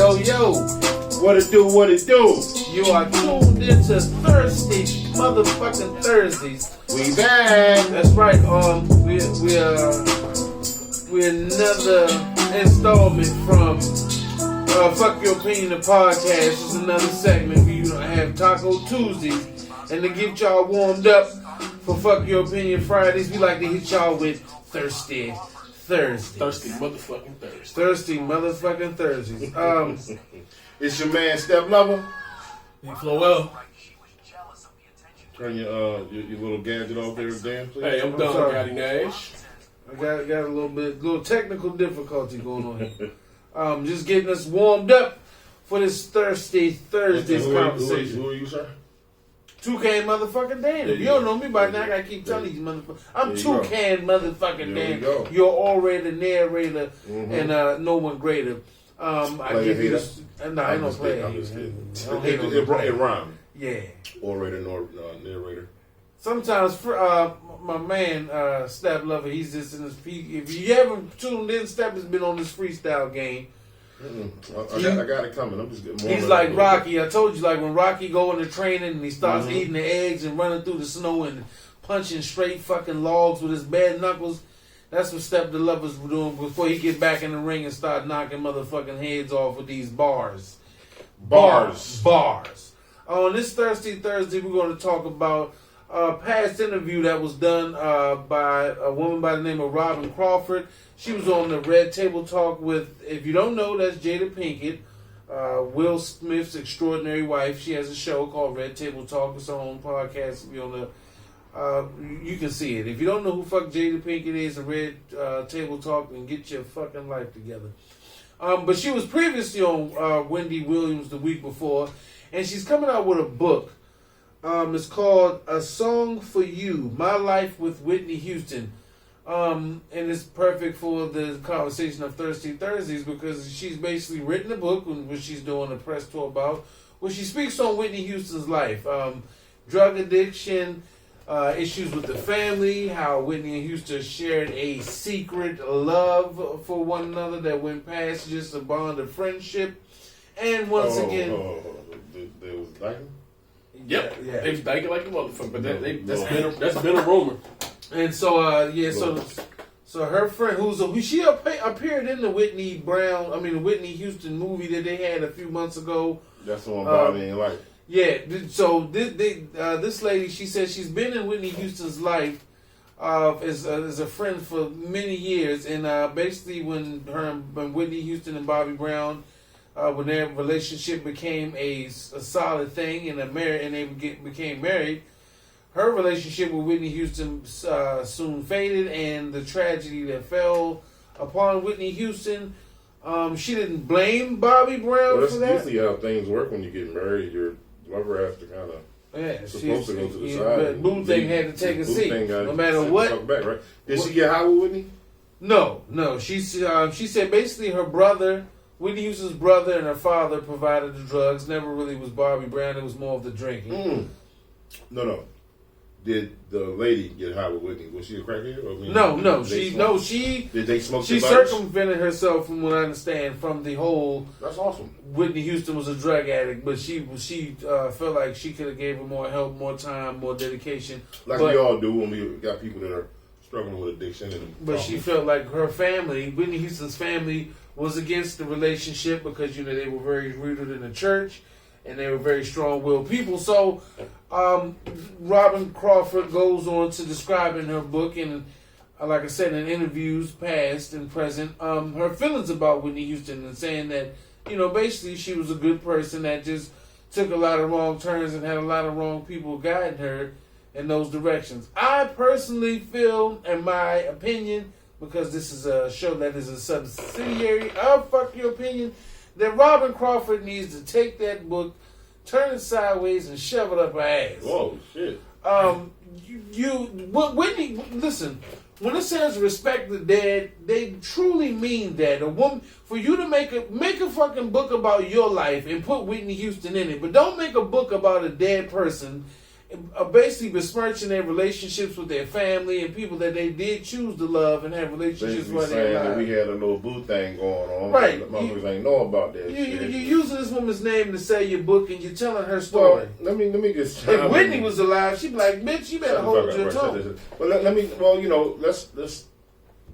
Yo, yo. What it do, what it do? You are tuned into Thursday, motherfucking Thursdays. We back. That's right. We're another installment from Fuck Your Opinion, the podcast. It's another segment for you to have Taco Tuesdays. And to get y'all warmed up for Fuck Your Opinion Fridays, we like to hit y'all with Thirsty Thursdays. Thirsty motherfucking Thursdays. Thirsty motherfucking Thursdays. It's your man, Step Lover. You flow well. Turn your little gadget off there, Dan, please. Hey, I'm done, Gotti Nash. I got a little technical difficulty going on here. Just getting us warmed up for this Thirsty Thursdays conversation. Who are you, sir? 2K motherfucking Dan. If you don't know me by now, I gotta keep telling you motherfuckers. I'm 2K motherfucking Dan. You're already the narrator and no one greater. I give you this. No, I ain't no player. It rhymes. Yeah. Orator, narrator. Sometimes my man Step Lover, he's just in his peak. If you haven't tuned in, Step has been on this freestyle game. I got it coming. I'm just getting more. He's like Rocky. I told you, like when Rocky go into training and he starts eating the eggs and running through the snow and punching straight fucking logs with his bad knuckles. That's what Step the Lover's doing before he get back in the ring and start knocking motherfucking heads off with these bars. On this Thirsty Thursday, we're going to talk about a past interview that was done by a woman by the name of Robin Crawford. She was on the Red Table Talk with, if you don't know, that's Jada Pinkett, Will Smith's extraordinary wife. She has a show called Red Table Talk. It's her own podcast. If you're on the you can see it. If you don't know who fuck Jada Pinkett is, a Red Table Talk, then get your fucking life together. But she was previously on Wendy Williams the week before, and she's coming out with a book. It's called A Song for You, My Life with Whitney Houston. And it's perfect for the conversation of Thirsty Thursdays because she's basically written a book, which she's doing a press tour about, where she speaks on Whitney Houston's life. Drug addiction, issues with the family, how Whitney and Houston shared a secret love for one another that went past just a bond of friendship. And once again... They was dyking? Yep. Yeah. They was dyking like a motherfucker, but that's been a rumor. And so, so her friend, she appeared in the Whitney Houston movie that they had a few months ago. That's the one Bobby ain't like. Yeah, so this lady, she said she's been in Whitney Houston's life as a friend for many years, and basically when Whitney Houston and Bobby Brown, when their relationship became a solid thing and they became married, her relationship with Whitney Houston soon faded, and the tragedy that fell upon Whitney Houston. She didn't blame Bobby Brown for that. That's usually how things work when you get married. Your lover has to kind of supposed to go to the side. But Boo thing had to take a seat, no matter what. Back, right? Did she get high with Whitney? No. She said basically her brother, Whitney Houston's brother, and her father provided the drugs. Never really was Bobby Brown. It was more of the drinking. No. Did the lady get high with Whitney? Was she a crackhead? No. Did they smoke? She circumvented herself, from what I understand, from the whole. That's awesome. Whitney Houston was a drug addict, but she felt like she could have gave her more help, more time, more dedication. We all do when we got people that are struggling with addiction. But she felt like her family, Whitney Houston's family, was against the relationship because they were very rooted in the church. And they were very strong-willed people. So, Robin Crawford goes on to describe in her book, and like I said, in interviews past and present, her feelings about Whitney Houston, and saying that, basically she was a good person that just took a lot of wrong turns and had a lot of wrong people guiding her in those directions. I personally feel, in my opinion, because this is a show that is a subsidiary of Fuck Your Opinion, that Robin Crawford needs to take that book, turn it sideways, and shove it up her ass. Whoa, shit. Whitney, listen, when it says respect the dead, they truly mean that. A woman, for you to make a fucking book about your life and put Whitney Houston in it, but don't make a book about a dead person basically besmirching their relationships with their family and people that they did choose to love and have relationships with. Saying that we had a little boo thing going on. Right. The motherfuckers ain't know about that shit. You're using this woman's name to sell your book and you're telling her story. Well, let me just. If Whitney was alive, she'd be like, "Bitch, you better hold your tongue." Well,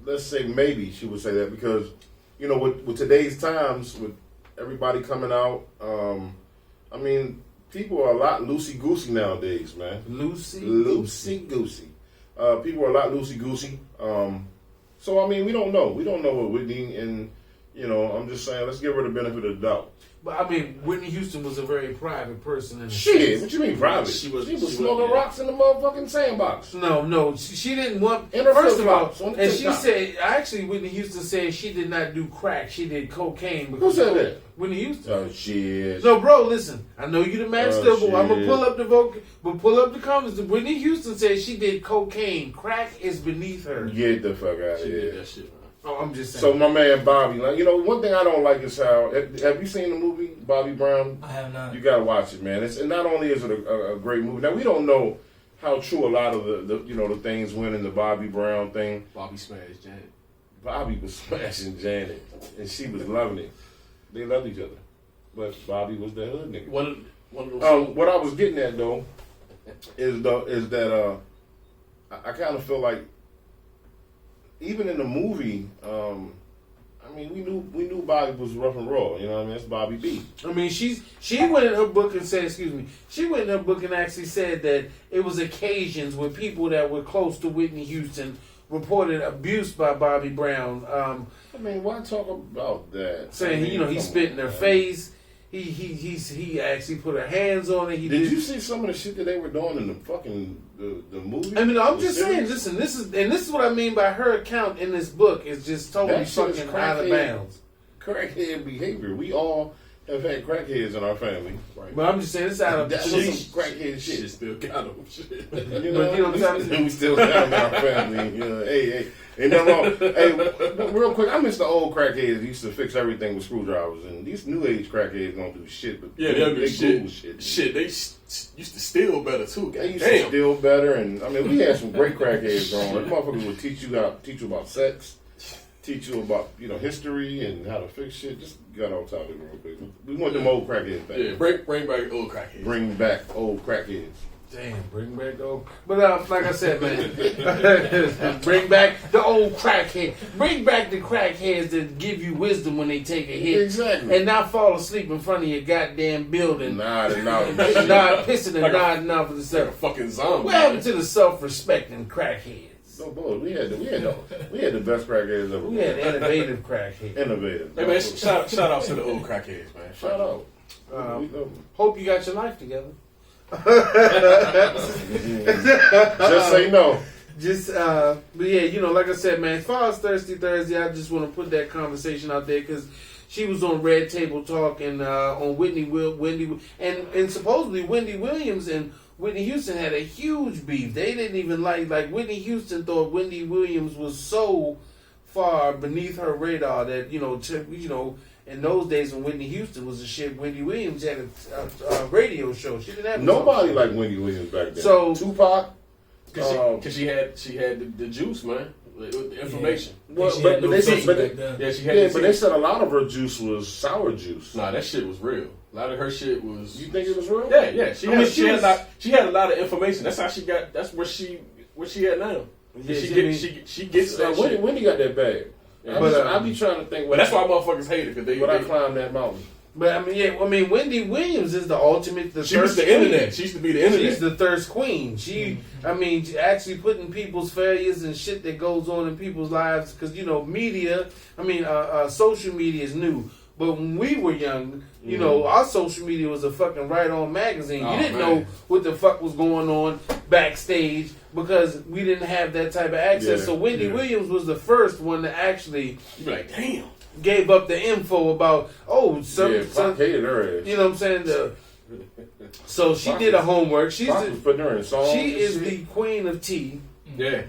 let's say maybe she would say that because, with today's times, with everybody coming out, people are a lot loosey-goosey nowadays, man. Loosey-goosey. People are a lot loosey-goosey. So, we don't know. We don't know what Whitney, and, I'm just saying, let's give her the benefit of the doubt. But, Whitney Houston was a very private person. Shit, what you mean private? She was smoking rocks in the motherfucking sandbox. No, she didn't want... First of all, and she said, actually, Whitney Houston said she did not do crack. She did cocaine. Who said that? Whitney Houston. Oh, shit. No, bro, listen. I know you the master, but I'm going to pull up the comments. Whitney Houston said she did cocaine. Crack is beneath her. Get the fuck out of here. She did that shit, man. Oh, I'm just saying. So my man Bobby, one thing I don't like is how, have you seen the movie Bobby Brown? I have not. You gotta watch it, man. And not only is it a great movie. Now we don't know how true a lot of the things went in the Bobby Brown thing. Bobby smashed Janet. Bobby was smashing Janet, and she was loving it. They loved each other, but Bobby was that hood nigga. What I was getting at though is that I kind of feel like, even in the movie, we knew Bobby was rough and raw. You know what I mean? That's Bobby B. She went in her book and said, she went in her book and actually said that it was occasions when people that were close to Whitney Houston reported abuse by Bobby Brown. Why talk about that? Saying he spit in her face. He actually put her hands on it. Did you see some of the shit that they were doing in the fucking the movie? I'm just saying. Listen, this is what I mean by her account in this book is just totally fucking out of bounds. Crackhead behavior. We all have had crackheads in our family. Right. But I'm just saying it's out of that was some crackhead shit. She still got them. Shit. You know what I'm saying? We still got them in our family. Hey. Ain't nothing wrong. Hey, real quick, I miss the old crackheads who used to fix everything with screwdrivers, and these new age crackheads don't do shit. But yeah, they'll do shit. Shit, they used to steal better too. They used to steal better, and we had some great crackheads growing up. Motherfuckers would teach you about sex, teach you about history and how to fix shit. Just got on top of it real quick. We want them old crackheads back. Yeah, bring back old crackheads. Bring back old crackheads. Damn, bring back the old... But like I said, man, bring back the old crackhead. Bring back the crackheads that give you wisdom when they take a hit. Exactly. And not fall asleep in front of your goddamn building. Nodding pissing and nodding off of the like a fucking zombie. What happened to the self-respecting crackheads? No, boy, we had the best crackheads ever. We had innovative crackheads. Innovative. Hey, man, shout out to the old crackheads, man. Shout out. Hope you got your life together. Just say no. But yeah, like I said, man, as far as Thirsty Thursday, I just want to put that conversation out there because she was on Red Table Talk and on Wendy and supposedly Wendy Williams and Whitney Houston had a huge beef. They didn't even like Whitney Houston thought Wendy Williams was so far beneath her radar that in those days when Whitney Houston was a shit, Wendy Williams had a radio show. She didn't have nobody like Wendy Williams back then. So Tupac, because she had the juice, man, the information. Yeah. Well, but they said, but they said a lot of her juice was sour juice. Nah, that shit was real. A lot of her shit was. You think it was real? Yeah. She had a lot of information. That's how she got. That's where she at now. Yeah, she gets that shit. Wendy got that bag. Yeah, but I be trying to think. But that's why motherfuckers hate it because I climbed that mountain. But Wendy Williams is the ultimate. She was the internet. She used to be the internet. She's the thirst queen. She, actually putting people's failures and shit that goes on in people's lives because media. Social media is new. But when we were young, our social media was a fucking Right-On magazine. You didn't know what the fuck was going on backstage because we didn't have that type of access. So Wendy Williams was the first one to actually damn, gave up the info about hated her ass. You know what I'm saying? So she did her homework. She's putting her in songs. She is the queen of tea. Yeah.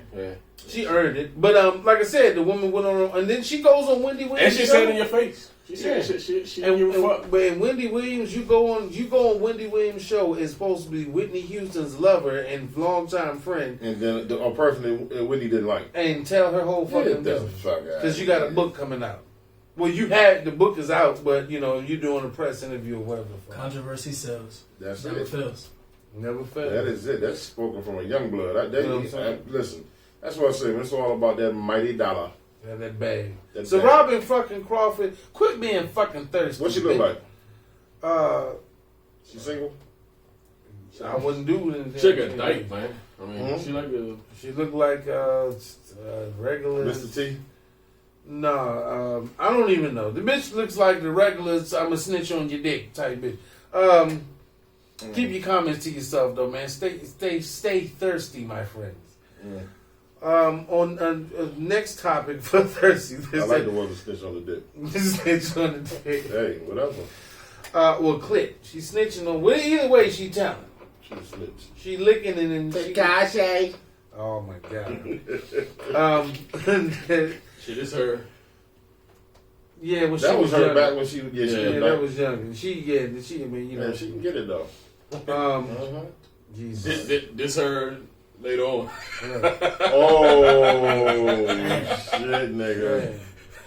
She earned it. But like I said, the woman went on, and then she goes on Wendy Williams. And she said it in your face. She said she and Wendy Williams, you go on Wendy Williams' show, is supposed to be Whitney Houston's lover and longtime friend, and then a person that Whitney didn't like, and tell her whole fucking business because you got a book coming out. Well, the book is out, but you're doing a press interview or whatever. Controversy sells. That's Never it. fails. Never fails. That is it. That's spoken from a young blood. Listen, that's what I say. It's all about that mighty dollar. Yeah, that bag. Robin fucking Crawford, quit being fucking thirsty. What she look like? She single? I wouldn't do anything. She got dyke, man. I mean, she looked like regular Mr. T. No, I don't even know. The bitch looks like the regular I'm a snitch on your dick type bitch. Keep your comments to yourself though, man. Stay thirsty, my friends. On next topic for thirsty. I like the one that snitch on the dick. Snitch on the dick. Hey, whatever. Well, clit. She snitching on. Well, either way, she telling. She snitched. She licking it and Tekashi. Oh my god. Shit, it's her. Yeah, well, that was her younger. back when she was that was younger. She I mean, yeah, she can get it though. Jesus. This her later on. Oh shit, nigga. Yeah.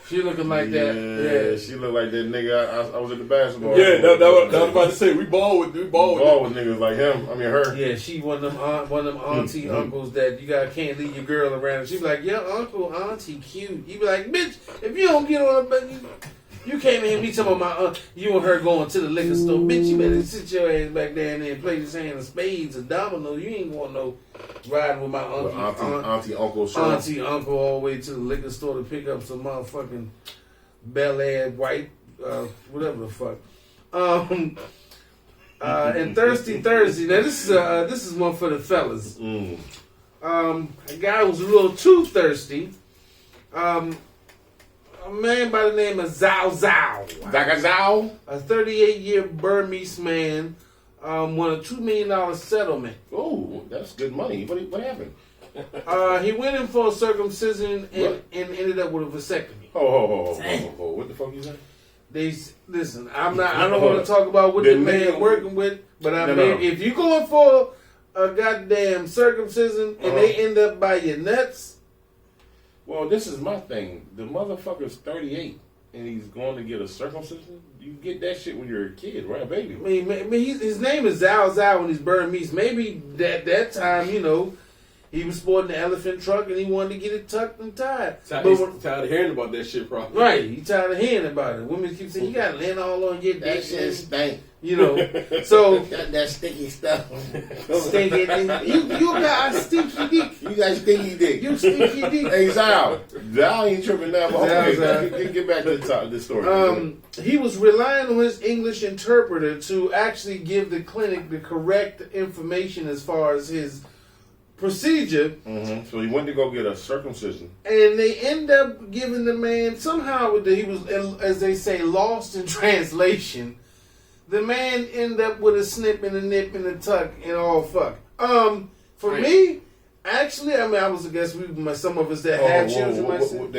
She looking like that. Yeah, she looked like that nigga. I was at the basketball. Yeah, that was about to say we ball with niggas like him. I mean her. Yeah, she one of them auntie uncles that can't leave your girl around. She be like, yeah, uncle, auntie, cute. You be like, bitch, if you don't get on the you came in here, me talking about my aunt, you and her going to the liquor store. Bitch, you better sit your ass back there and play this hand of spades or dominoes. You ain't going no riding with my auntie, uncle, auntie, uncle all the way to the liquor store to pick up some motherfucking Bel Air white, whatever the fuck. And Thirsty Thursday. Now this is one for the fellas. A guy was a little too thirsty. A man by the name of Zhao Zhao. Zhao? A 38-year Burmese man won a $2 million settlement. Oh, that's good money. What happened? He went in for a circumcision and ended up with a vasectomy. Oh, what the fuck you say? Listen, I don't want to talk about what the man working with, but if you going for a goddamn circumcision and they end up by your nuts. Well, this is my thing. The motherfucker's 38 and he's going to get a circumcision. You get that shit when you're a kid, right, baby? I mean his name is Zhao Zhao and he's Burmese. Maybe that time, he was sporting the elephant trunk and he wanted to get it tucked and tied. He's tired of hearing about that shit, probably. Right, he tired of hearing about it. Women keep saying, you got to land all on your dick. That shit stink. So that sticky stuff. Stinky dick. You got a stinky dick. You got stinky dick. You stinky dick. Hey, Zhao ain't tripping now, but okay, get back to the top of this story. He was relying on his English interpreter to actually give the clinic the correct information as far as his procedure. So he went to go get a circumcision. And they end up giving the man, somehow he was, as they say, lost in translation. The man ended up with a snip and a nip and a tuck and all fuck. For me, actually, I mean, I guess some of us that have children.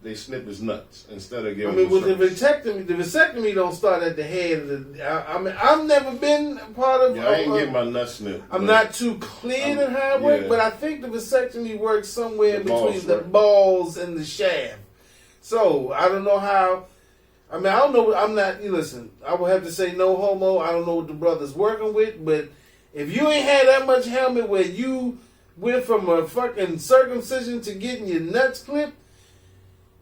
They snip his nuts instead of giving. I mean, with the vasectomy don't start at the head of the. I mean, I've never been part of. Yeah, I ain't getting my nuts snipped. I'm not too clear on how it works, but I think the vasectomy works somewhere between the balls and the shaft. So I don't know how. I mean, I don't know. I'm not. Listen, I will have to say no homo. I don't know what the brother's working with, but if you ain't had that much helmet where you went from a fucking circumcision to getting your nuts clipped,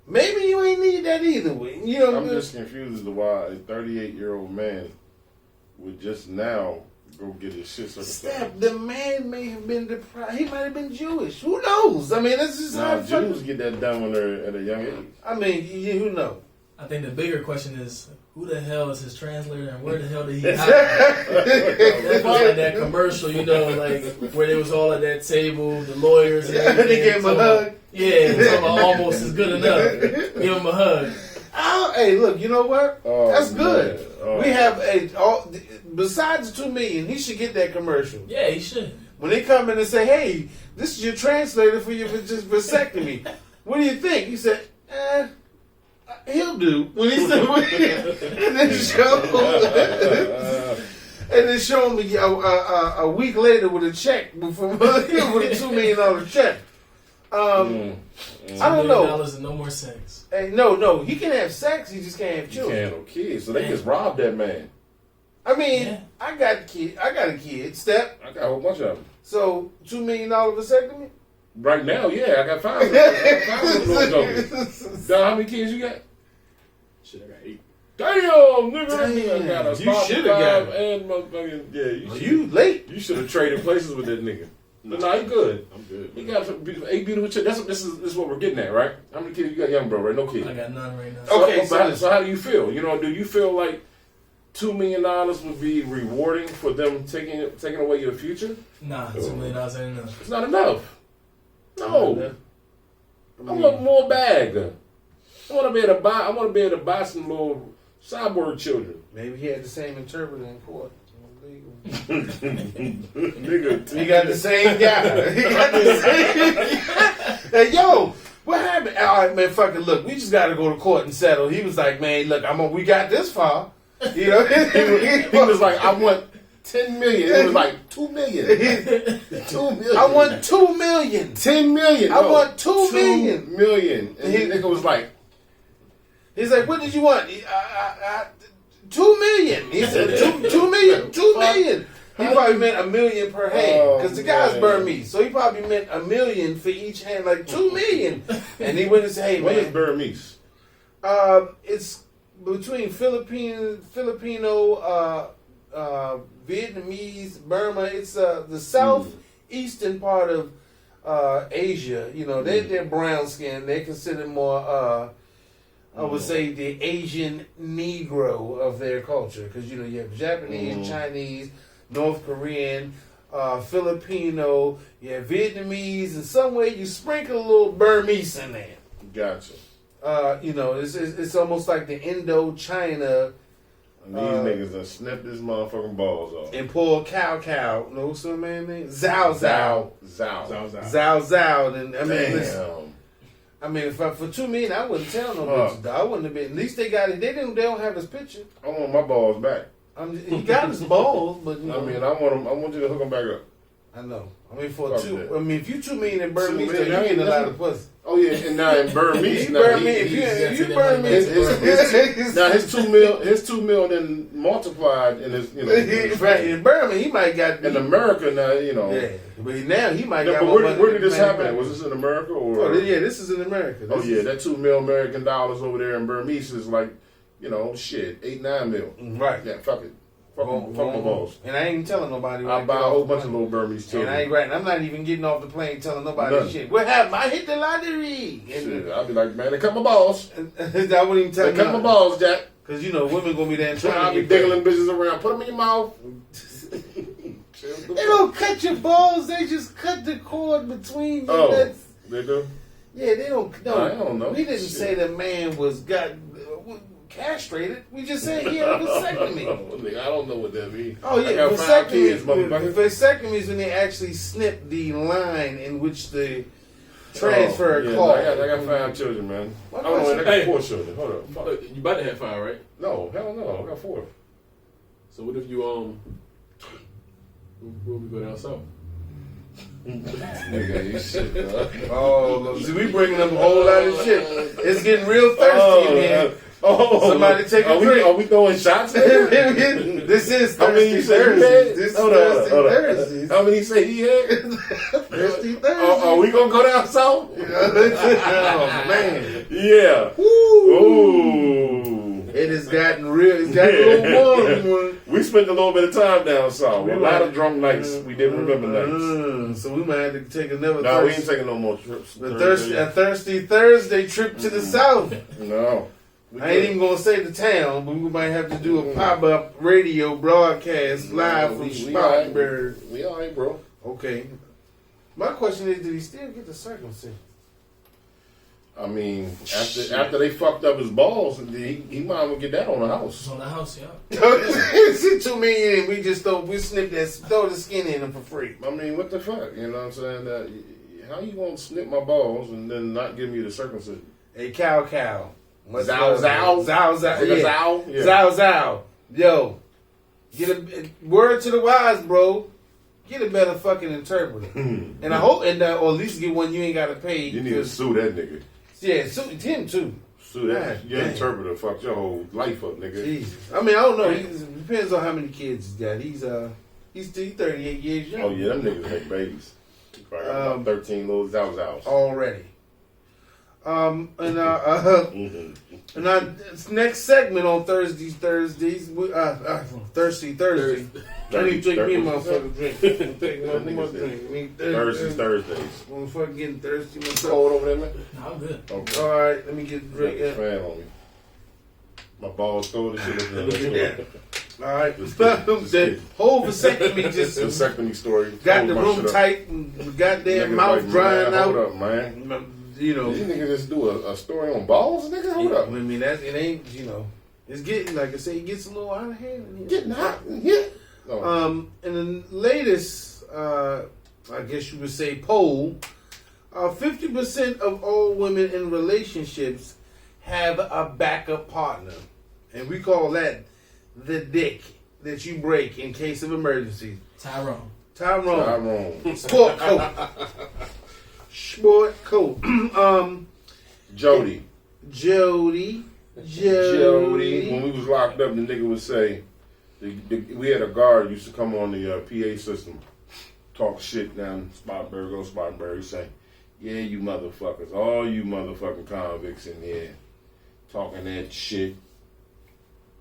maybe you ain't need that either. I'm just confused as to why a 38-year-old man would just now go get his shit circumcised. The man may have been deprived. He might have been Jewish. Who knows? I mean, that's just how Jews get that done when they're at a young age. I mean, who knows? I think the bigger question is, who the hell is his translator and where the hell did he hide? That was like that commercial, like where they was all at that table, the lawyers and everything. They gave him a hug. Yeah, almost is good enough. Give him a hug. Oh, hey, look, you know what? That's good. Oh. We have besides the $2 million, he should get that commercial. Yeah, he should. When they come in and say, "Hey, this is your translator for your vasectomy," what do you think? He said, He'll do when he's and then show me a week later with a check with a $2 million check. I don't know. $2 and no more sex. Hey, no, he can have sex. He just can't have children. He can't have no kids, so they just robbed that man. I mean, I got a kid. Step. I got a whole bunch of them. So $2 million vasectomy. Right now, yeah, I got 5 of them. How many kids you got? Shit, I got 8. Damn, nigga. Damn, I got a you should have got and motherfucking you late. You should have traded places with that nigga. But no, he good. I'm good. He got 8 beautiful children. This is what we're getting at, right? How many kids you got, young bro? Right? No kids. I got none right now. Okay, so how do you feel? You know, do you feel like $2 million would be rewarding for them taking away your future? Nah, $2 million ain't enough. It's not enough. No. I want more bag. I want to be able to buy some little cyborg children. Maybe he had the same interpreter in court. Nigga, he got the same guy. He got the same guy. Hey, yo, what happened? All right, man, fucking look, we just got to go to court and settle. He was like, man, look, we got this far. You know, he was like, I want 10 million. It was like 2 million. 2 million. I want 2 million. 10 million. I want 2 million. 2 million. And he nigga was like, he's like, what did you want? 2 million. He said 2 million. 2 million. He probably meant $1 million per hand because the guy's Burmese, so he probably meant $1 million for each hand, like 2 million. And he went and said, "Hey, what man, is Burmese? It's between Filipino, Vietnamese, Burma. It's the southeastern part of Asia. You know, they're brown skinned. They're considered more. I would say the Asian Negro of their culture, because you know you have Japanese, Chinese, North Korean, Filipino, you have Vietnamese, and somewhere you sprinkle a little Burmese in there. Gotcha. You know, it's almost like the Indochina. And these niggas done snipped this motherfucking balls off. And pull cow. No, what's the man name? Zao. And I mean, listen, I mean, if for 2 million, I wouldn't tell no bitches. I wouldn't have been. At least they got it. They don't have his picture. I want my balls back. He got his balls, but you know, I mean, I want you to hook them back up. I know. I mean, for Fuck two. that. I mean, if you 2 million in Burmese, $2 you ain't a lot of pussy. Oh yeah, and now in Burmese, If you Burmese, now his 2 mil then multiplied in his, you know. Right in Burma, he might got in America now, you know. Yeah, but now he might. No, got but more where did this happen? back. Was this in America or? Oh yeah, this is in America. That $2 million American dollars over there in Burmese is like, you know, shit, 8-9 mil. Right. Yeah, fuck it. Fuck my balls. And I ain't telling nobody. I buy a whole bunch of little Burmese children. And I ain't right. I'm not even getting off the plane telling nobody shit. What happened? I hit the lottery. Shit, I'll be like, man, they cut my balls. I wouldn't even tell They cut my balls, Jack. Because you know women gonna be there trying I'll to be diggling bitches around. Put them in your mouth. They don't cut your balls. They just cut the cord between you. Oh, they do? Yeah, they don't. No, I don't know. We didn't say the man got castrated. We just said he had a vasectomy. I don't know what that means. Oh yeah, I got 5 kids, motherfucker. Vasectomy is when they actually snip the line in which the transfer cord. I got 5 children, man. I got 4 children. Hold up. You about to have 5, right? No, hell no. I got 4. So what if you where we go down south? Nigga, you shit, dog. Oh, look, see, we bringing up a whole lot of shit. It's getting real thirsty, man. Somebody take a drink. Are we throwing shots at him? This is How many Thirsty you say he Thursdays. had? This is Hold Thirsty on. Thursdays. How many say he had? Thirsty Thursdays. Are we gonna go down south? Oh, man. Yeah. Woo. Ooh. It has gotten real. It's gotten a little warm. We spent a little bit of time down south. A lot of drunk nights. We didn't remember nights. So we might have to take another. No, we ain't taking no more trips. A Thirsty Thursday trip to the south. No. I ain't even gonna say the town, but we might have to do a pop-up radio broadcast live from Spartanburg. We all right, bro. Okay. My question is, did he still get the circumcision? I mean, after they fucked up his balls, he might as well get that on the house. It's on the house, yeah. It's $2 million. We just throw the skin in them for free. I mean, what the fuck? You know what I'm saying? How you gonna snip my balls and then not give me the circumcision? Hey, cow. Zao. Yo, get a word to the wise, bro. Get a better fucking interpreter, and I hope, or at least get one you ain't gotta pay. You need to sue that nigga. Yeah, sue him too. Sue that your interpreter fucked your whole life up, nigga. Jesus. I mean, I don't know. It depends on how many kids he's got. He's 38 years young. Oh yeah, them niggas make babies. He probably got about 13 little Zaos already. And our next segment on Thursday. Thirsty Thursday. I need to drink me a motherfucking drink. Take my drink. Thursdays. Motherfucker getting thirsty. Cold over there, man? No, I'm good. Okay. All right, let me get the drink. Fan on me. My balls cold and shit. All right. The whole vasectomy just vasectomy story. Got the room tight and goddamn mouth drying out. Hold up, man. You know, these niggas just do a story on balls, nigga. Hold up. I mean, it ain't. You know, it's getting, like I say, it gets a little out of hand. Getting hot in here. And the latest, I guess you would say, poll, 50% of all women in relationships have a backup partner, and we call that the dick that you break in case of emergency. Tyrone. Sport coat. Jody. When we was locked up, the nigga would say, we had a guard used to come on the PA system, talk shit down Spartanburg, say, yeah, you motherfuckers, all you motherfucking convicts in here, talking that shit,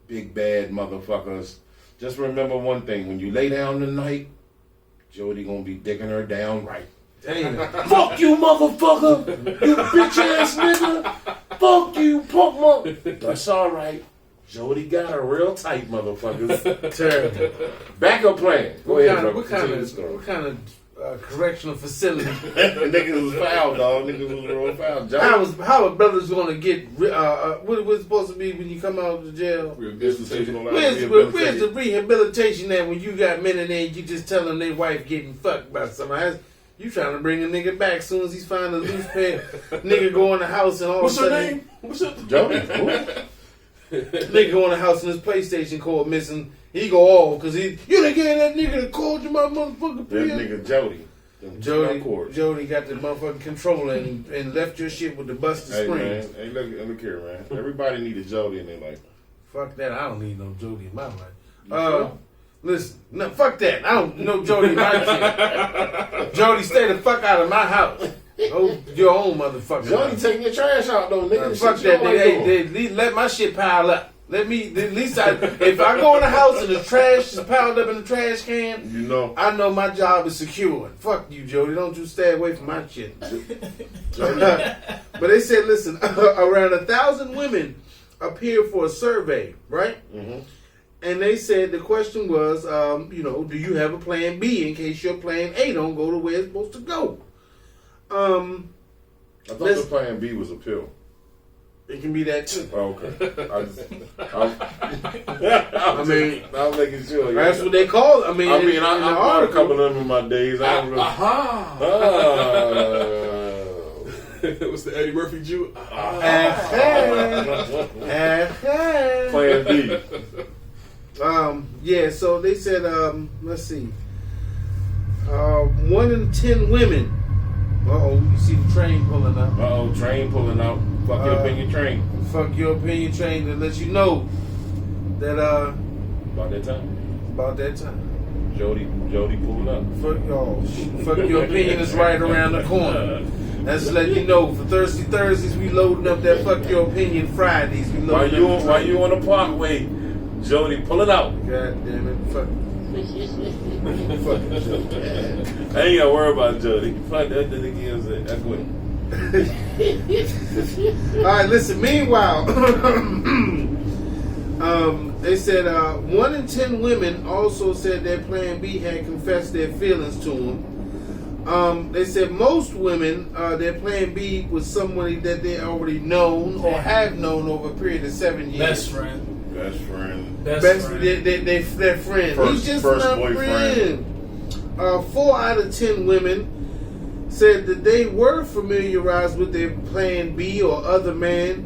big bad motherfuckers. Just remember one thing, when you lay down tonight, Jody gonna be dicking her down right. Fuck you, motherfucker! You bitch ass nigga! Fuck you, punk mother! That's alright. Jody got her real tight, motherfuckers. Terrible. Backup plan. Go ahead, bro. What kind of correctional facility? Niggas was foul, dog. Niggas was real foul. How are brothers going to get? What's supposed to be when you come out of the jail? Where's the rehabilitation at when you got men in there and you just tell them their wife getting fucked by somebody? You trying to bring a nigga back as soon as he's finding a loose pair. Nigga go in the house and all What's of a her sudden... name? What's her name? Jody. Nigga go in the house and his PlayStation cord missing. He go all because you done gave that nigga the code to my motherfucking That nigga Jody got the motherfucking controller and left your shit with the busted springs. Man, look here, man. Everybody need a Jody in their life. Fuck that. I don't need no Jody in my life. Listen, no, fuck that. I don't know Jody in my shit. Jody, stay the fuck out of my house. Oh, your own motherfucker. Jody taking your trash out though, nigga. Fuck that. They let my shit pile up. Let me, at least if I go in the house and the trash is piled up in the trash can, I know my job is secured. Fuck you, Jody. Don't you stay away from my shit. But they said, listen, around 1,000 women appeared for a survey, right? Mm-hmm. And they said the question was, do you have a plan B in case your plan A don't go the way it's supposed to go? I thought the plan B was a pill. It can be that too. Oh, okay. I mean, I was making sure. That's what they call it. I bought a couple of them in my days. I don't really... It was the Eddie Murphy Jew. Plan B. Yeah, so they said, let's see. 1 in 10 women. You see the train pulling up. Train pulling out. Fuck your opinion train. Fuck your opinion train to let you know that about that time. Jody pulling up. Fuck your opinion is right around the corner. That's to let you know. For Thirsty Thursdays, we loading up that Fuck Your Opinion Fridays. While you on the parkway, Jody pulling out. God damn it. Fuck. I ain't gotta worry about Jody. Fuck that again. That's what. Alright, listen, meanwhile, they said 1 in 10 women also said their plan B had confessed their feelings to them. They said most women, their plan B was somebody that they already known or have known over a period of 7 years. Best friend. Their friend. He's just my friend. 4 out of 10 women said that they were familiarized with their plan B or other man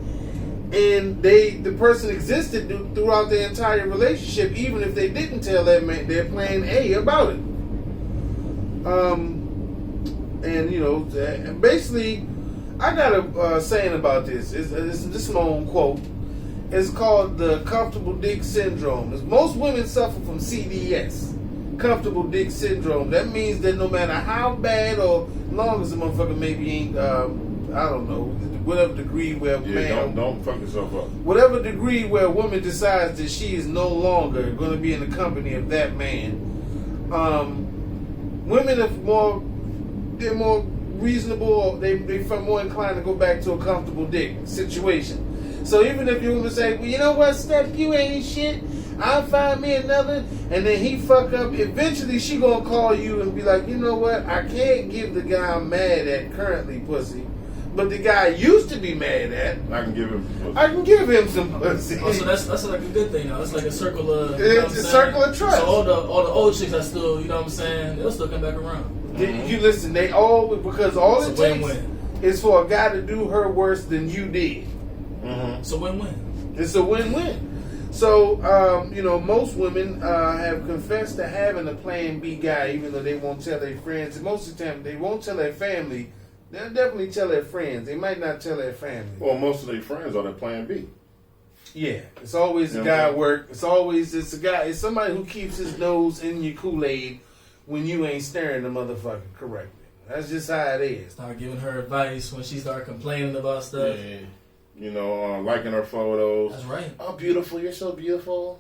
and the person existed throughout the entire relationship, even if they didn't tell that man their plan A about it. And you know, basically, I got a saying about this. This is my own quote. It's called the comfortable dick syndrome. Most women suffer from CDS, comfortable dick syndrome. That means that no matter how bad or long as a motherfucker maybe ain't, I don't know, whatever degree where don't fuck yourself up. Whatever degree where a woman decides that she is no longer going to be in the company of that man, women they're more reasonable, or they feel more inclined to go back to a comfortable dick situation. So even if your woman say, well, you know what, Steph, you ain't shit, I'll find me another, and then he fuck up, eventually she gonna call you and be like, you know what, I can't give the guy I'm mad at currently pussy, but the guy I used to be mad at, I can give him some pussy. I can give him some pussy. Oh, so that's like a good thing, though. It's like a circle of... It's a circle of trust. So all the old chicks are still, you know what I'm saying, they'll still come back around. You listen, they all, because all It's it a takes win-win. is for a guy to do her worse than you did. It's a win-win. It's a win-win. So, you know, most women have confessed to having a plan B guy, even though they won't tell their friends. And most of the time, they won't tell their family. They'll definitely tell their friends. They might not tell their family. Well, most of their friends are their plan B. Yeah, it's always a guy at work. It's a guy. It's somebody who keeps his nose in your Kool-Aid when you ain't stirring the motherfucker correctly. That's just how it is. Start giving her advice when she start complaining about stuff. Yeah. You know, liking her photos. That's right. Oh, beautiful! You're so beautiful.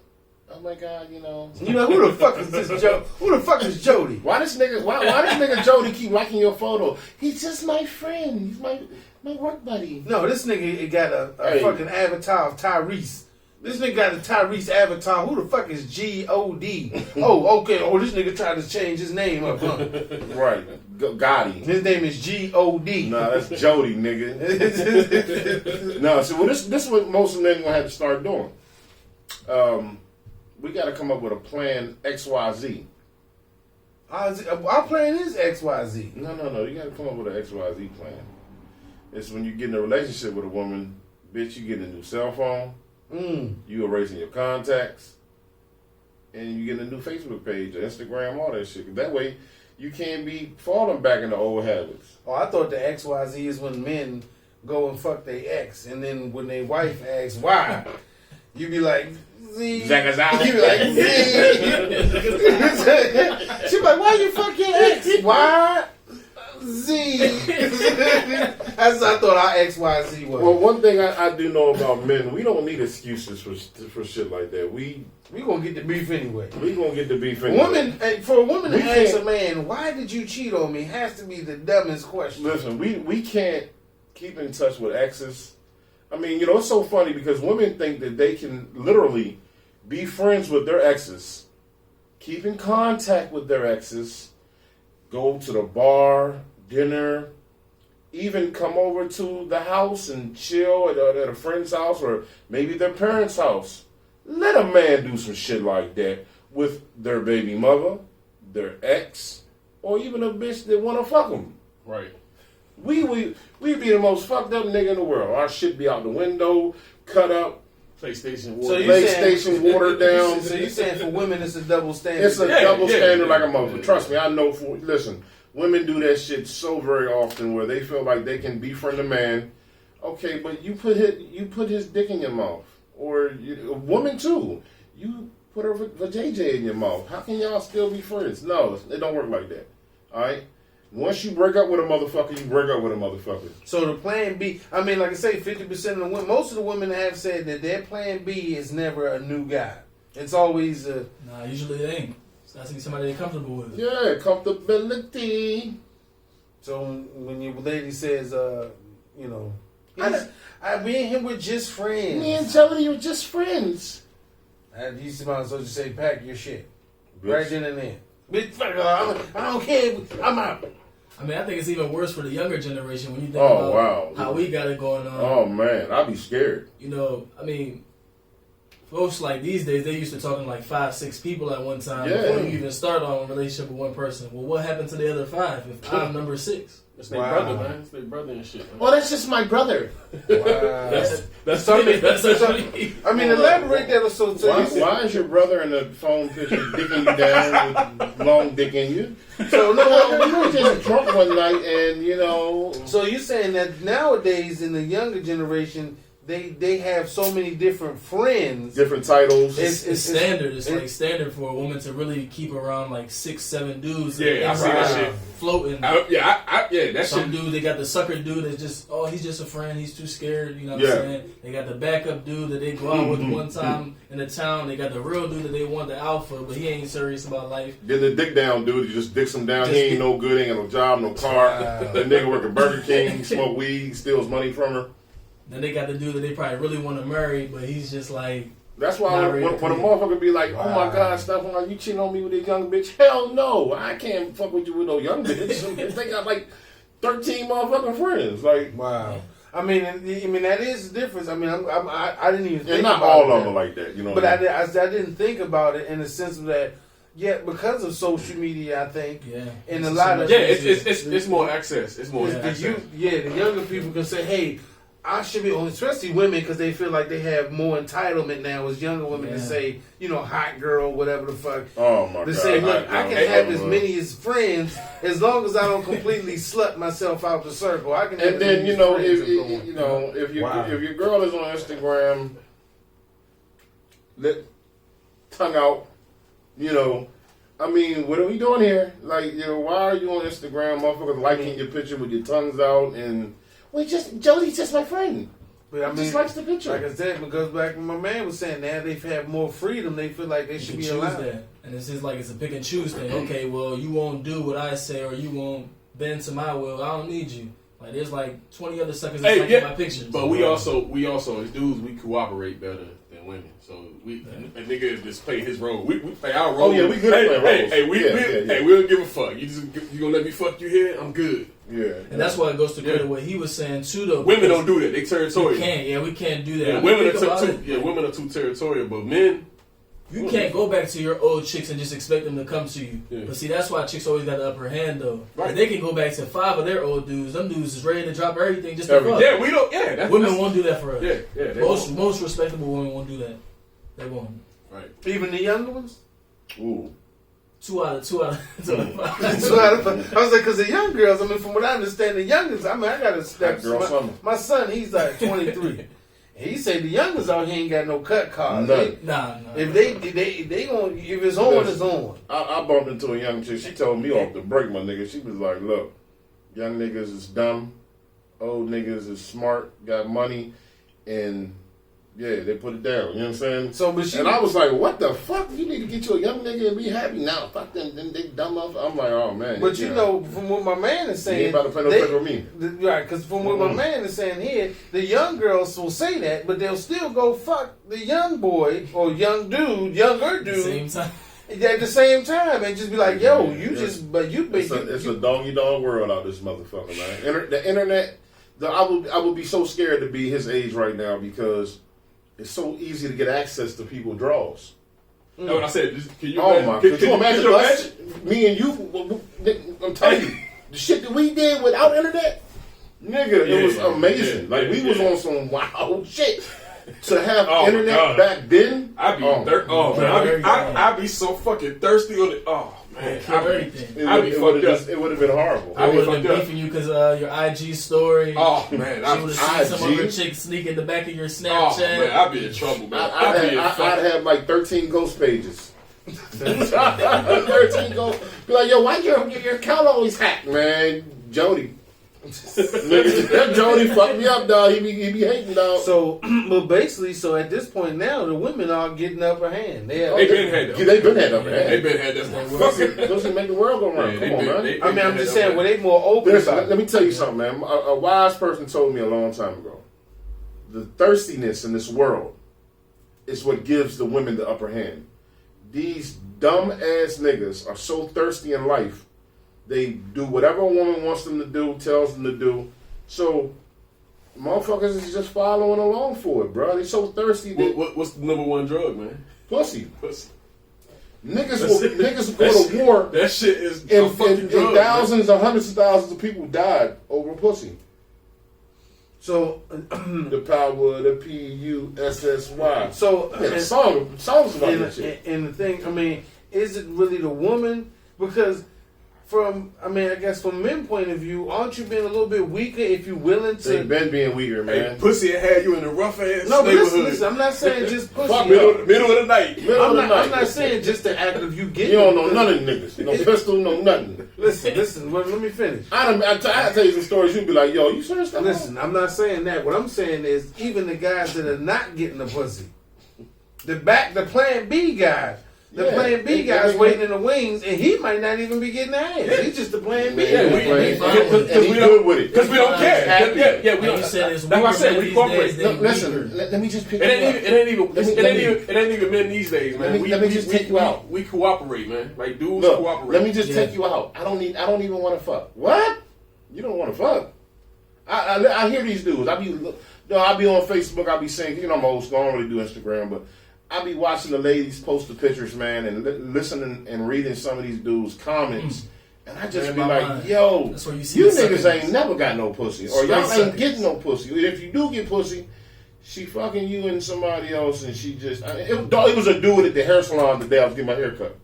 Oh my God! You know. You know who the fuck is this Joe? Who the fuck is Jody? Why this nigga Jody keep liking your photo? He's just my friend. He's my work buddy. No, this nigga got a fucking avatar of Tyrese. This nigga got a Tyrese avatar. Who the fuck is G-O-D? Oh, okay. Oh, this nigga tried to change his name up, huh? Right. Gotti. His name is G-O-D. Nah, that's Jody, nigga. No, so this is what most men gonna have to start doing. We got to come up with a plan XYZ. Our plan is XYZ. No. You got to come up with an XYZ plan. It's when you get in a relationship with a woman, bitch, you get a new cell phone. You erasing your contacts, and you get a new Facebook page or Instagram, all that shit. That way, you can't be falling back into old habits. Oh, I thought the XYZ is when men go and fuck their ex, and then when their wife asks why, you be like, Z. You be like, Z. She be like, why you fuck your ex? Why? Z. That's what I thought our XYZ was. Well, one thing I do know about men, we don't need excuses for shit like that. We gonna get the beef anyway. We gonna get the beef anyway. For a woman to ask a man, why did you cheat on me, has to be the dumbest question. Listen, we can't keep in touch with exes. I mean, you know, it's so funny because women think that they can literally be friends with their exes, keep in contact with their exes, go to the bar, dinner, even come over to the house and chill at a friend's house or maybe their parents' house. Let a man do some shit like that with their baby mother, their ex, or even a bitch that want to fuck them. Right. We be the most fucked up nigga in the world. Our shit be out the window, cut up. PlayStation watered down. So you saying for women it's a double standard? It's a double standard like a motherfucker. Trust me, I know. Listen, women do that shit so very often where they feel like they can befriend a man. Okay, but you put his dick in your mouth, or a woman too. You put her JJ in your mouth. How can y'all still be friends? No, it don't work like that. All right. Once you break up with a motherfucker, you break up with a motherfucker. So the plan B, I mean, like I say, 50% of the women, most of the women have said that their plan B is never a new guy. It's always a... Nah, usually it ain't. It's not somebody they're comfortable with. Yeah, comfortability. So when your lady says, you know, me and him were just friends. Me and Jody were just friends. You might as well just say, pack your shit. Bitch. Right then and there. Bitch, I don't care. I'm out. I mean, I think it's even worse for the younger generation when you think about how we got it going on. Oh, man. I'd be scared. You know, I mean, folks like these days, they used to talking like 5, 6 people at one time Yeah. before you even start on a relationship with one person. Well, what happened to the other 5 if I'm number 6? That's their brother, man. It's their brother and shit. Man. Well, that's just my brother. Wow. That's something. I mean, elaborate that or so. Why is your brother in the phone picture dicking you down with long dick in you? So We were just drunk one night and, you know. So you're saying that nowadays in the younger generation, they have so many different friends. Different titles. It's standard. It's like standard for a woman to really keep around like 6, 7 dudes. Yeah, I see that shit floating. That Some shit. dude, they got the sucker dude that's just, he's just a friend. He's too scared. You know what I'm saying? They got the backup dude that they go out with one time in the town. They got the real dude that they want, the alpha, but he ain't serious about life. Then the dick down dude, you just dicks him down. He ain't no good, ain't got no job, no car. That nigga work at Burger King, smoke weed, steals money from her. Then they got the dude that they probably really want to marry, but he's just like. That's why when a motherfucker be like, oh my God, Stephon, you cheating on me with this young bitch? Hell no, I can't fuck with you with no young bitch. They got like 13 motherfucking friends. Like, wow. I mean, that is the difference. I mean, I didn't even think and not about all that. of them are like that, you know. But I didn't think about it in the sense of that. Yeah, because of social media, I think. Yeah. And a lot of It's more access. It's more access. The younger people can say, hey, I should be on, especially women, because they feel like they have more entitlement now as younger women to say, you know, hot girl, whatever the fuck. Oh my God. To say, look, I can have as many as friends as long as I don't completely slut myself out the circle. I can. Have and then if if your girl is on Instagram, tongue out, you know. I mean, what are we doing here? Like, you know, why are you on Instagram, motherfuckers liking your picture with your tongues out and Jody's just my friend. But I mean, just likes the picture. Like I said, it goes back to my man was saying now they have more freedom. They feel like they should be allowed. That. And it's just like it's a pick and choose thing. Okay, well, you won't do what I say or you won't bend to my will. I don't need you. Like there's like 20 other suckers that like my pictures. But we also as dudes we cooperate better than women. So a nigga just play his role. We play our role. Oh yeah, we good at playing roles. Hey, we don't give a fuck. You gonna let me fuck you here? I'm good. Yeah. And that's why it goes to credit what he was saying too. Though women don't do that. They territorial. We can't do that. Yeah, women are too territorial, but men. You can't go back to your old chicks and just expect them to come to you. Yeah. But see, that's why chicks always got the upper hand, though. Right. They can go back to 5 of their old dudes. Them dudes is ready to drop everything just to fuck. Yeah, we don't. Yeah, women won't do that for us. Yeah. Most respectable women won't do that. They won't. Right. Even the younger ones. Ooh. 2 out of 5. 2 out of 5. I was like, because the young girls. I mean, from what I understand, the youngest. I mean, I got to step. My son, he's like 23. He said the youngest out here ain't got no cut cards. Nah. If they gonna, if it's on, it's on. I bumped into a young chick. She told me off the break, my nigga. She was like, "Look, young niggas is dumb, old niggas is smart, got money, and yeah, they put it down." You know what I'm saying? So, and I was like, "What the fuck? You need to get you a young nigga and be happy now. Fuck them, they dumb up." I'm like, "Oh man." But you know, from what my man is saying, you ain't about to play no trick with me, right? Because from what my man is saying here, the young girls will say that, but they'll still go fuck the young boy or younger dude, same time. At the same time, and just be like, "Yo, it's a doggy dog world out this motherfucker, man." The internet, I would be so scared to be his age right now because it's so easy to get access to people's draws. That's what I said. Can you imagine us, me and you? I'm telling you, the shit that we did without internet, nigga, it was amazing. We was on some wild shit. To have internet back then, I'd be so fucking thirsty on it. Oh man, it would have been horrible. I would have been beefing you because your IG story. Oh man, she would have seen some other chick sneak in the back of your Snapchat. Oh man, I'd be in trouble, man. I'd have like 13 ghost pages. 13 ghost. Be like, yo, why your account always hacked, man? Jody. That Jody fucked me up, dog. He be hating, dog. So, but basically, at this point now, the women are getting upper hand. They've been had upper hand. They've been had that. Doesn't make the world go round. Come on, man. I'm just saying, when they more open. Listen, let me tell you something, man. A wise person told me a long time ago. The thirstiness in this world is what gives the women the upper hand. These dumb ass niggas are so thirsty in life. They do whatever a woman wants them to do, tells them to do. So Motherfuckers is just following along for it, bro. They so thirsty. What's the number one drug, man? Pussy. Niggas Niggas go to war. That shit is and, a fucking drug. And thousands or hundreds of thousands of people died over pussy. So the power, the PUSSY. So songs about that shit. And the thing, I mean, is it really the woman? Because I guess from men's point of view, aren't you being a little bit weaker if you're willing to? They've been being weaker, man. Hey, pussy had you in the rough ass No, but neighborhood. listen, I'm not saying just pussy. middle of the night. I'm not saying just the act of you getting. You don't know none of the niggas. No pistol, no nothing. Listen. Let me finish. I tell you some stories. You'd be like, yo, you serious? Listen, I'm not saying that. What I'm saying is, even the guys that are not getting the pussy, the Plan B guys. The Plan B guy's waiting in the wings, and he might not even be getting ass. Yeah. He's just the Plan B. Yeah, because we good with it. Because we don't care. Yeah, we don't. You said it's that's why I said we cooperate. Listen, let me just pick it ain't even men these days, man. Let me just take you out. We cooperate, man. Like dudes cooperate. Let me just take you out. I don't even want to fuck. What? You don't want to fuck? I hear these dudes. I be on Facebook. I be saying, I'm old school. I don't really do Instagram, but I be watching the ladies post the pictures, man, and listening and reading some of these dudes' comments, and I just be like, yo, you niggas ain't never got no pussy, or y'all ain't getting no pussy. If you do get pussy, she fucking you and somebody else, and she just, it was a dude at the hair salon the day I was getting my hair cut.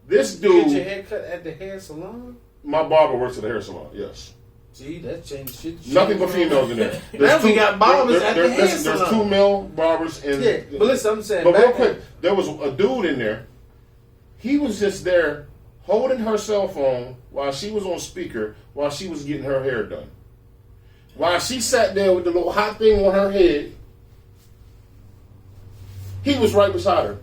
This dude. You get your hair cut at the hair salon? My barber works at the hair salon, yes. Gee, that changed shit. Nothing but females in there. Now we got barbers at the hair salon. There's 2 male barbers. And, but listen, I'm saying. But real quick, there was a dude in there. He was just there holding her cell phone while she was on speaker while she was getting her hair done. While she sat there with the little hot thing on her head, he was right beside her.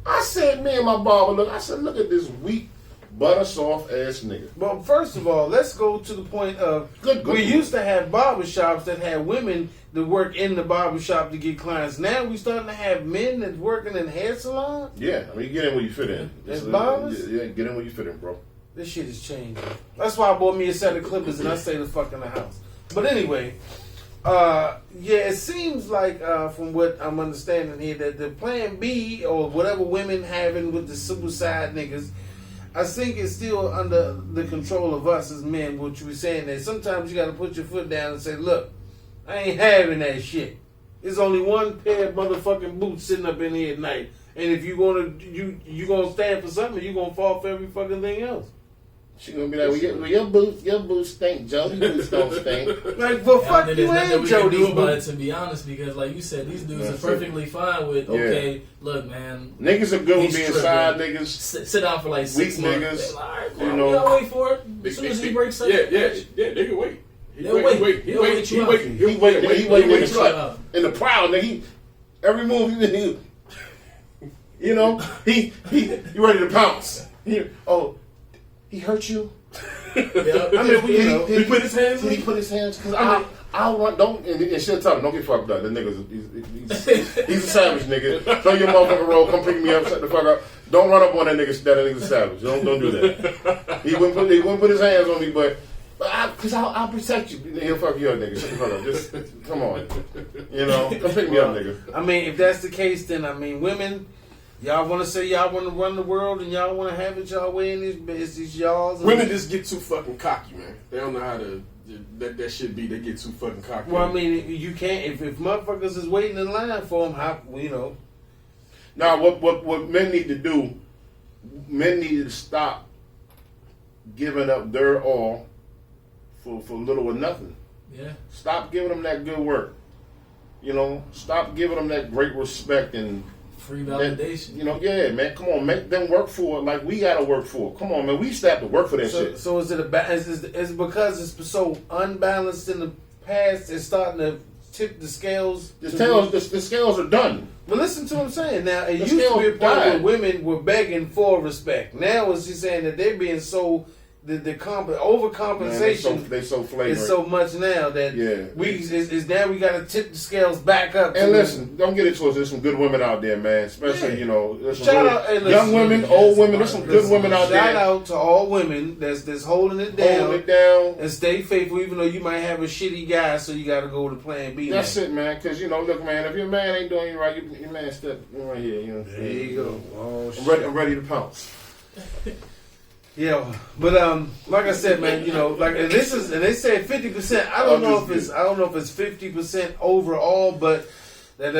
I said, me and my barber, look at this weak, butter soft ass nigga. Well, first of all, let's go to the point of we used to have barbershops that had women that work in the barbershop to get clients. Now we starting to have men that's working in hair salons. Yeah, I mean, get in where you fit in. As barbers? Yeah, get in where you fit in, bro. This shit is changing. That's why I bought me a set of clippers and I stay the fuck in the house. But anyway, it seems like from what I'm understanding here that the Plan B or whatever women having with the suicide niggas, I think it's still under the control of us as men, which we're saying that sometimes you got to put your foot down and say, look, I ain't having that shit. There's only one pair of motherfucking boots sitting up in here at night. And if you gonna stand for something, you gonna fall for every fucking thing else. She gonna be like, well, your boots stink, Jody's boots don't stink. Like, well, fuck you and Jody's boots. To be honest, because like you said, these dudes are perfectly fine with, okay, look, man. Niggas are good with being side niggas. Sit down for like 6 months. Niggas. Like, all right, cool, we gotta wait for it. As soon as he breaks up. Yeah, they can wait. He waiting in the cut. In the proud, nigga. Every move he ready to pounce. He hurt you? Yeah. I mean, he put his hands on? Did he put his hands? Because I'll run, and she'll tell him, don't get fucked up. The nigga's, he's a savage, nigga. Throw your motherfucking roll, come pick me up, shut the fuck up. Don't run up on that nigga's a savage. Don't do that. He wouldn't put his hands on me, but because I'll protect you. He'll fuck you up, nigga. Shut the fuck up. Just, come on. Come pick me up, nigga. I mean, if that's the case, then, I mean, women... Y'all want to say y'all want to run the world and y'all want to have it y'all way in these y'all's. Women just get too fucking cocky, man. They don't know how to let that shit be. They get too fucking cocky. Well, I mean, you can't if motherfuckers is waiting in line for them. Now, what men need to do? Men need to stop giving up their all for little or nothing. Yeah. Stop giving them that good work. Stop giving them that great respect and. Free validation. Yeah, man. Come on, make them work for it like we gotta work for it. Come on, man. We used to have to work for that shit. So is it is it because it's so unbalanced in the past? It's starting to tip the scales. The scales are done. But listen to what I'm saying. Now it used to be a point where women were begging for respect. Now is she saying that they're being so overcompensation. Man, they so flagrant. It's so much now that it's now we got to tip the scales back up. And listen, don't get it twisted. There's some good women out there, man. Especially there's some shout out, young women, old women. There's some good women out there. Shout out to all women that's holding it down, and stay faithful, even though you might have a shitty guy. So you got to go to Plan B. That's it, man. Because look, man. If your man ain't doing you right, your man step right here. There you go. Oh, I'm ready to pounce. Yeah, but like I said, man, and they said 50%. I don't know if it's 50% overall, but that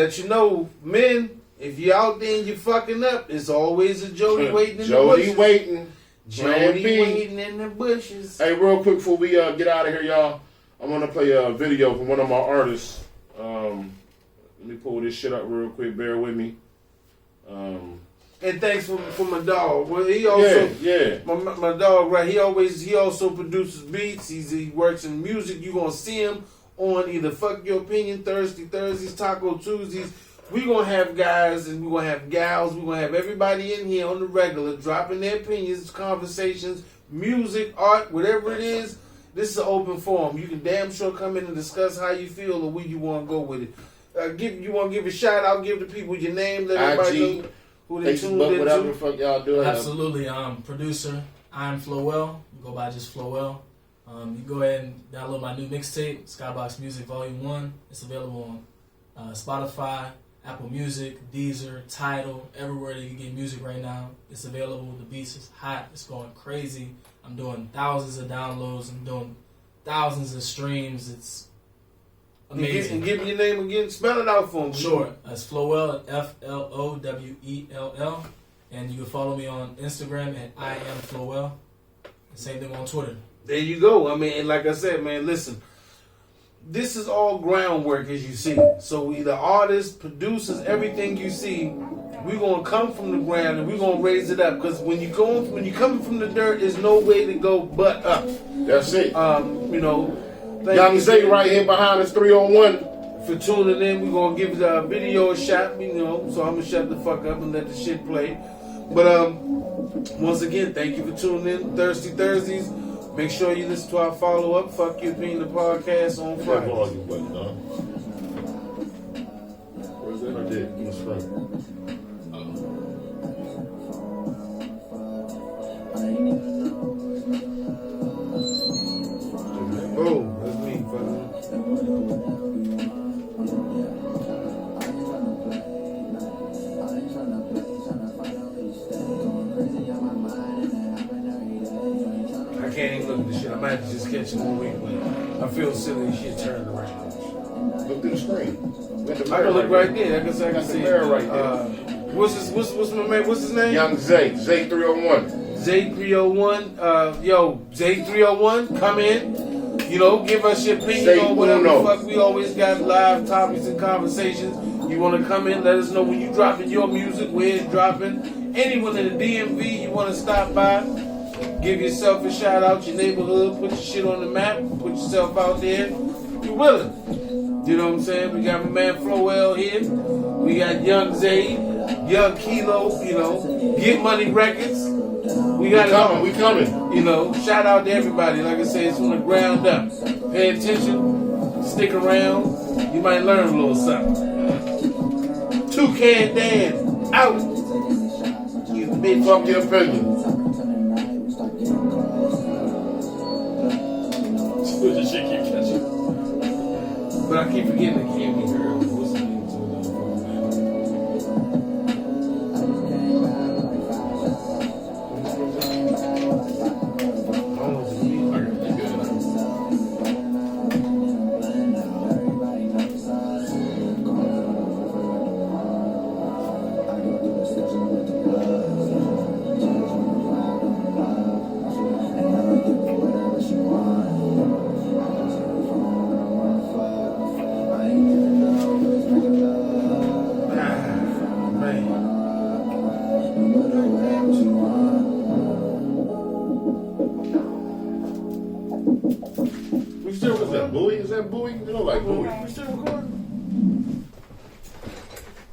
men, if you're out there and you're fucking up, it's always a Jody waiting in the bushes. Jody waiting in the bushes. Hey, real quick before we get out of here, y'all, I'm gonna play a video from one of my artists. Let me pull this shit up real quick. Bear with me. And thanks for my dog. Well, he also my dog, right? He also produces beats. He works in music. You gonna see him on either Fuck Your Opinion Thursdays, Taco Tuesdays. We gonna have guys and we gonna have gals. We gonna have everybody in here on the regular dropping their opinions, conversations, music, art, whatever it is. This is an open forum. You can damn sure come in and discuss how you feel or where you want to go with it. You want to give a shout out? Give the people your name. Let everybody know who they tuned in. Whatever the fuck y'all doing. Absolutely. Producer, I'm Flowell. Go by just Flowell. You go ahead and download my new mixtape, Skybox Music Volume 1. It's available on Spotify, Apple Music, Deezer, Tidal, everywhere that you can get music right now. It's available. The beats is hot. It's going crazy. I'm doing thousands of downloads. I'm doing thousands of streams. It's amazing. And give me your name again. Spell it out for me. Sure. It's Flowell, Flowell. And you can follow me on Instagram at I am Flowell. Same thing on Twitter. There you go. I mean, and like I said, man, listen. This is all groundwork, as you see. So either artists, producers, everything you see, we're gonna come from the ground and we're gonna raise it up. Because when you're coming from the dirt, there's no way to go but up. That's it. Young Zay right here behind us, 301. For tuning in, we're gonna give the video a shot. So I'm gonna shut the fuck up and let the shit play. But once again, thank you for tuning in. Thirsty Thursdays. Make sure you listen to our follow-up, Fuck Your Opinion, the podcast on Friday. Where's that? I did. In the front. Oh, that's me, fuck. I can't even look at this shit. I might have to just catch it one week, but I feel silly as shit turned around. Look through the screen. I can look right there. I can see it. Right there. What's my man? What's his name? Young Zay. Zay 301. Zay 301. Zay 301, come in. Give us your opinion on whatever the fuck. We always got live topics and conversations. You want to come in, let us know when you dropping your music, where it's dropping. Anyone in the DMV, you want to stop by, give yourself a shout out, your neighborhood, put your shit on the map, put yourself out there. You're willing. You know what I'm saying? We got my man Flowell here. We got Young Zay, Young Kilo, Get Money Records. We got it all. We coming. Shout out to everybody. Like I said, it's from the ground up. Pay attention. Stick around. You might learn a little something. Toucan Dan out. You bitch. Fuck Your Opinion. But I keep forgetting it can't be heard. What's the name to Is that Bowie? You look like Bowie. We still recording?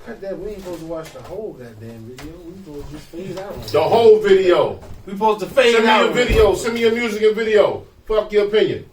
God damn. that. We ain't supposed to watch the whole goddamn video. We supposed to just fade out. The whole video. We supposed to fade out. Send me a video. Send me your music and video. Fuck your opinion.